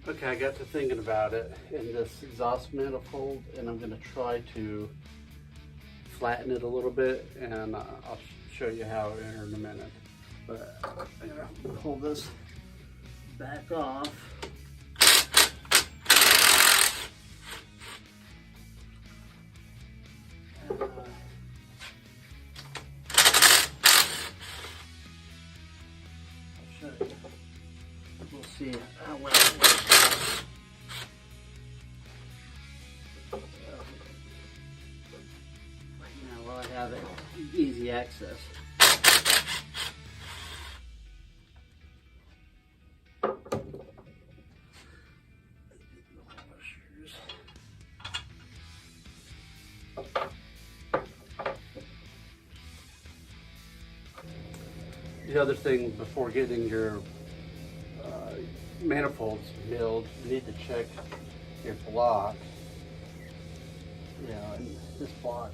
Okay, I got to thinking about it in this exhaust manifold, and I'm going to try to flatten it a little bit, and I'll show you how here in a minute. But I'm going to pull this back off. And, I'll show you. We'll see how well it works. Right now, while I have it, easy access. The other thing before getting your manifolds milled, you need to check your block. And this block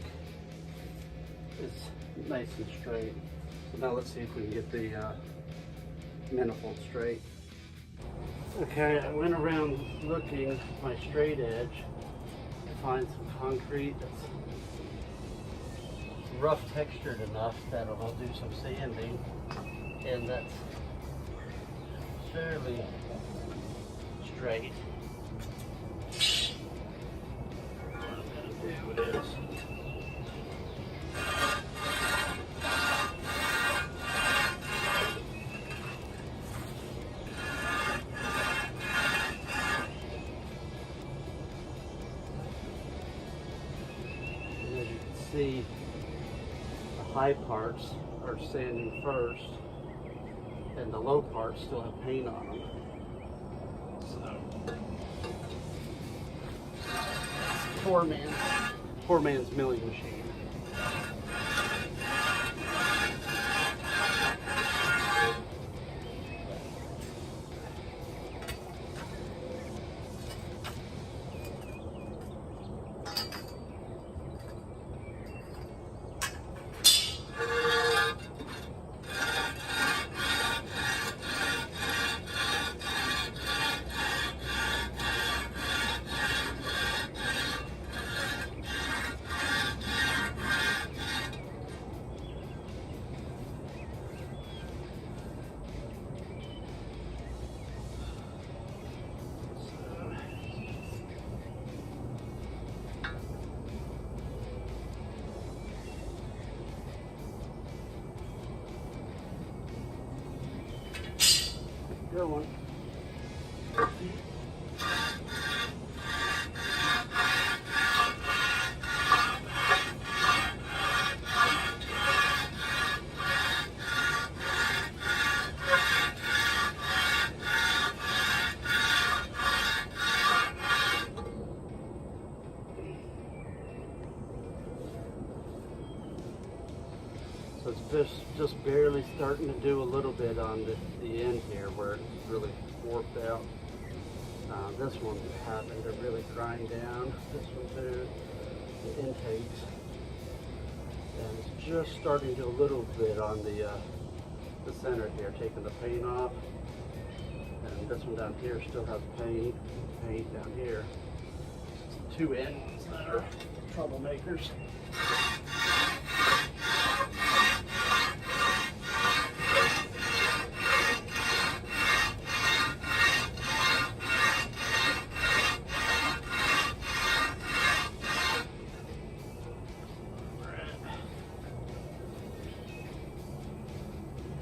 is nice and straight. So now let's see if we can get the manifold straight. Okay, I went around looking my straight edge to find some concrete that's rough textured enough that it'll do some sanding, and that's fairly straight. What I'm going to do is as you can see, the high parts are sanding first, and the low parts still have paint on them. So, poor man's milling machine. Good one. So it's just barely starting to do a little bit on the end here where it's really warped out. This one happened to really grind down. This one too, the intakes. And it's just starting to do a little bit on the center here, taking the paint off. And this one down here still has paint down here. It's the two ends that are troublemakers.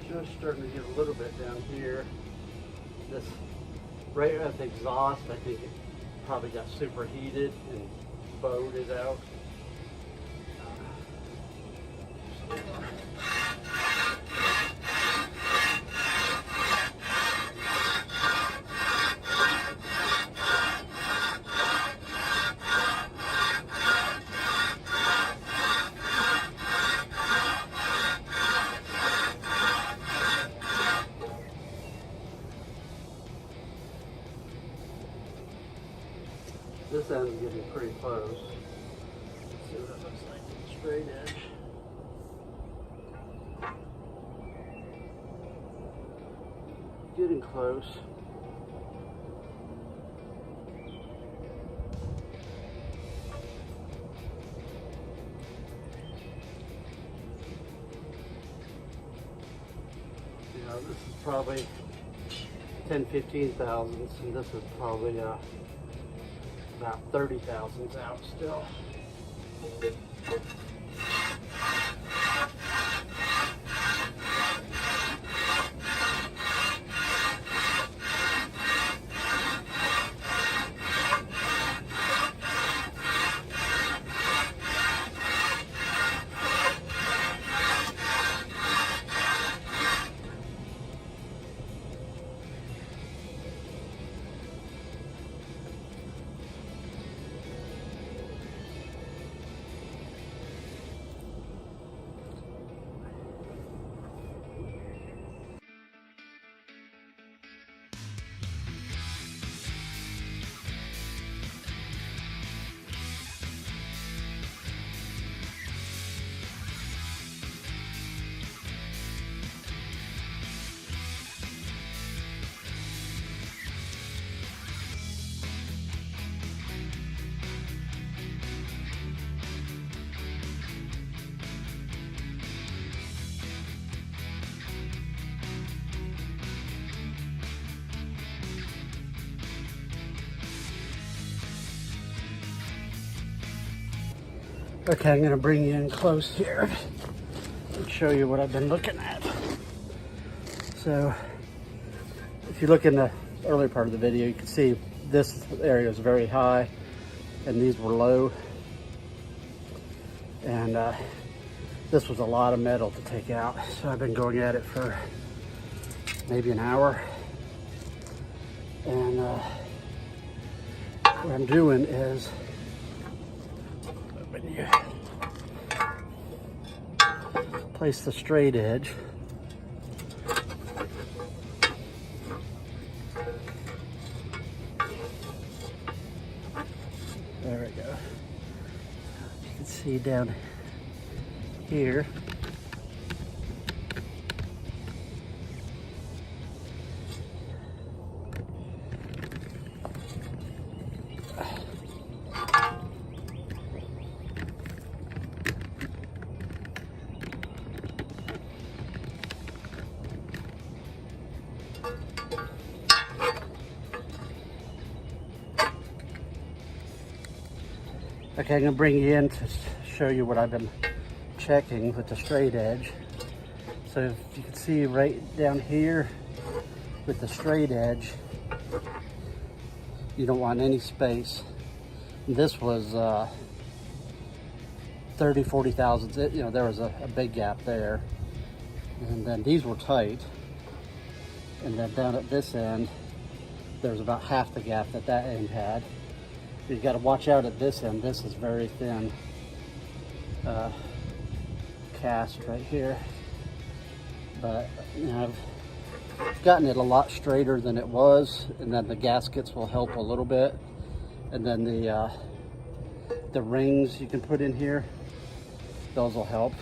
Just starting to get a little bit down here. This right at the exhaust, I think it probably got superheated and bowed it out. This end's getting pretty close. Let's see what it looks like with the straight edge. Getting close. this is probably 10-15 thousandths, and this is probably about 30 thousandths out still. Okay, I'm going to bring you in close here and show you what I've been looking at. So, if you look in the earlier part of the video, you can see this area is very high and these were low. And this was a lot of metal to take out. So I've been going at it for maybe an hour. And what I'm doing is, when you place the straight edge, there we go. You can see down here, okay, I'm going to bring you in to show you what I've been checking with the straight edge. So if you can see right down here with the straight edge, you don't want any space. This was 30-40 thousandths. You know, there was a big gap there. And then these were tight. And then down at this end, there's about half the gap that that end had. You got to watch out at this end. This is very thin cast right here, but you know, I've gotten it a lot straighter than it was, and then the gaskets will help a little bit, and then the rings you can put in here, those will help.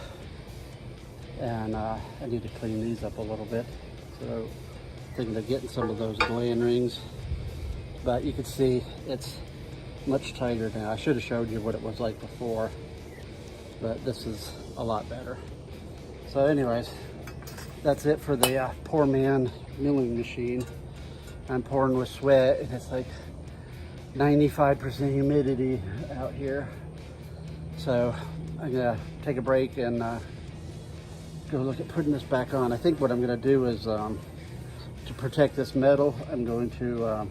And I need to clean these up a little bit, so I'm thinking of getting some of those gland rings, but you can see it's much tighter now. I should have showed you what it was like before, but this is a lot better. So anyways, that's it for the poor man milling machine. I'm pouring with sweat and it's like 95% humidity out here. So I'm gonna take a break and go look at putting this back on. I think what I'm gonna do is to protect this metal, I'm going to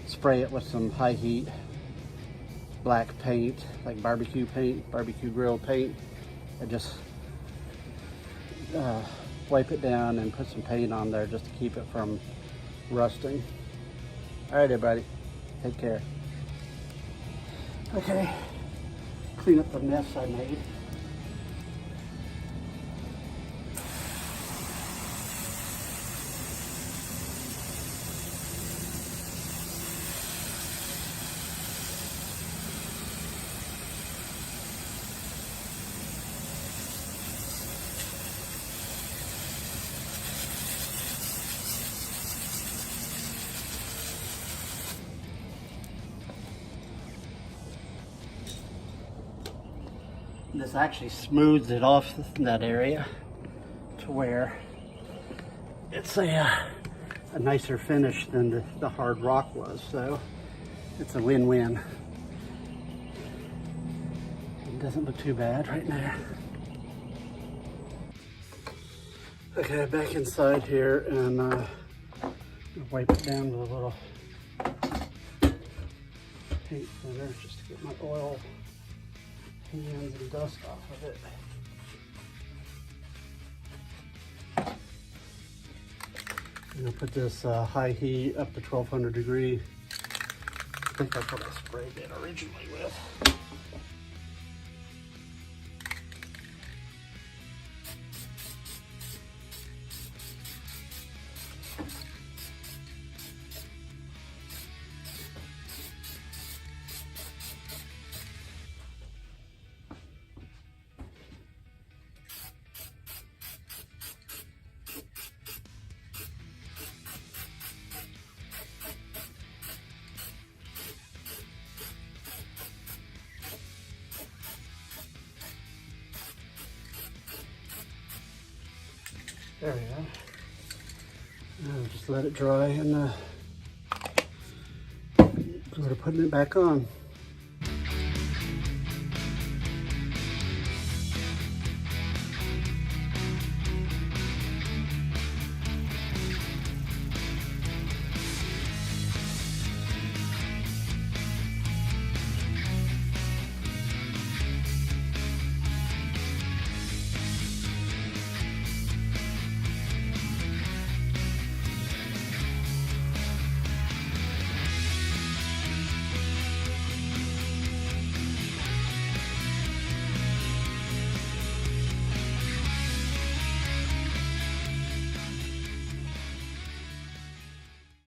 spray it with some high heat black paint, like barbecue paint, barbecue grill paint, and just wipe it down and put some paint on there just to keep it from rusting. All right, everybody, take care. Okay, clean up the mess I made. This actually smooths it off in that area to where it's a nicer finish than the hard rock was, so it's a win-win. It doesn't look too bad right now. Okay, back inside here, and wipe it down with a little paint thinner just to get my oil hands and dust off of it. I'm gonna put this high heat up to 1200 degree. I think that's what I sprayed it originally with. There we go. Now just let it dry and go to putting it back on.